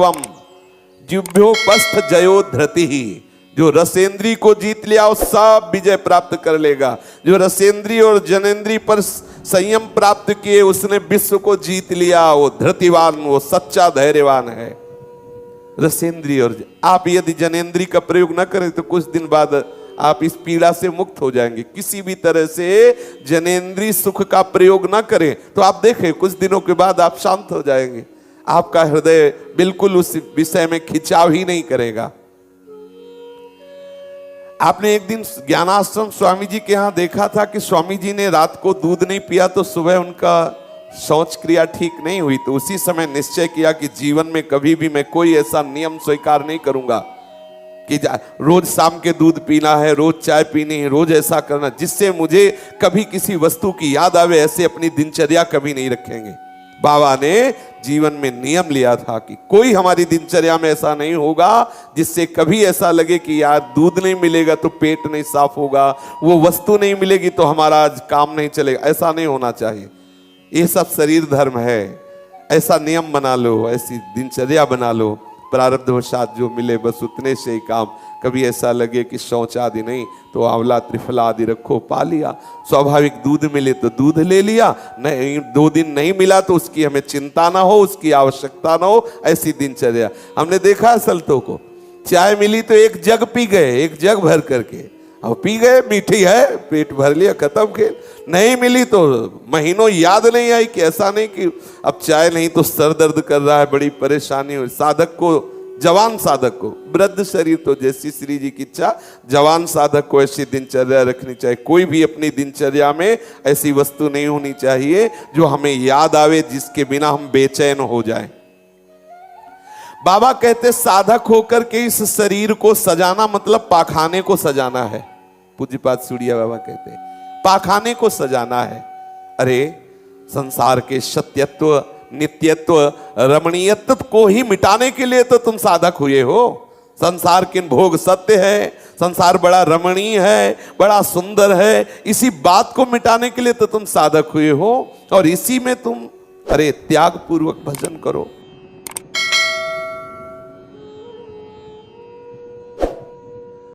समीपम जिभ्योपस्थ जयो धृति। जो रसेंद्री को जीत लिया वो सब विजय प्राप्त कर लेगा। जो रसेंद्री और जनेंद्री पर संयम प्राप्त किए उसने विश्व को जीत लिया, वो धृतिवान, वो सच्चा धैर्यवान है। रसेंद्री और आप यदि जनेंद्री का प्रयोग न करें तो कुछ दिन बाद आप इस पीड़ा से मुक्त हो जाएंगे। किसी भी तरह से जनेंद्री सुख का प्रयोग न करें तो आप देखें कुछ दिनों के बाद आप शांत हो जाएंगे। आपका हृदय बिल्कुल उस विषय में खिंचाव ही नहीं करेगा। आपने एक दिन ज्ञानाश्रम स्वामी जी के यहां देखा था कि स्वामी जी ने रात को दूध नहीं पिया तो सुबह उनका शौच क्रिया ठीक नहीं हुई। तो उसी समय निश्चय किया कि जीवन में कभी भी मैं कोई ऐसा नियम स्वीकार नहीं करूंगा कि रोज शाम के दूध पीना है, रोज चाय पीनी है, रोज ऐसा करना जिससे मुझे कभी किसी वस्तु की याद आवे। ऐसे अपनी दिनचर्या कभी नहीं रखेंगे। बाबा ने जीवन में नियम लिया था कि कोई हमारी दिनचर्या में ऐसा नहीं होगा जिससे कभी ऐसा लगे कि यार दूध नहीं मिलेगा तो पेट नहीं साफ होगा, वो वस्तु नहीं मिलेगी तो हमारा आज काम नहीं चलेगा। ऐसा नहीं होना चाहिए। ये सब शरीर धर्म है। ऐसा नियम बना लो, ऐसी दिनचर्या बना लो। प्रारब्धवशात जो मिले बस उतने से ही काम। कभी ऐसा लगे कि शौच आदि नहीं तो आंवला त्रिफला आदि रखो, पा लिया। स्वाभाविक दूध मिले तो दूध ले लिया, नहीं 2 दिन नहीं मिला तो उसकी हमें चिंता ना हो, उसकी आवश्यकता ना हो। ऐसी दिनचर्या हमने देखा है संतों को। चाय मिली तो 1 जग पी गए, 1 जग भर करके, अब पी गए, मीठी है, पेट भर लिया, खत्म खेल। नहीं मिली तो महीनों याद नहीं आई कि ऐसा नहीं कि अब चाय नहीं तो सर दर्द कर रहा है, बड़ी परेशानी हुई। साधक को, जवान साधक को, वृद्ध शरीर तो जैसी श्री जी की इच्छा, जवान साधक को ऐसी दिनचर्या रखनी चाहिए। कोई भी अपनी दिनचर्या में ऐसी वस्तु नहीं होनी चाहिए जो हमें याद आवे, जिसके बिना हम बेचैन हो जाएं। बाबा कहते साधक होकर के इस शरीर को सजाना मतलब पाखाने को सजाना है। पूज्यपाद सूड़िया बाबा कहते पाखाने को सजाना है। अरे संसार के सत्यत्व, नित्यत्व, रमणीयत्व को ही मिटाने के लिए तो तुम साधक हुए हो। संसार के भोग सत्य है, संसार बड़ा रमणीय है, बड़ा सुंदर है, इसी बात को मिटाने के लिए तो तुम साधक हुए हो। और इसी में तुम अरे त्याग पूर्वक भजन करो।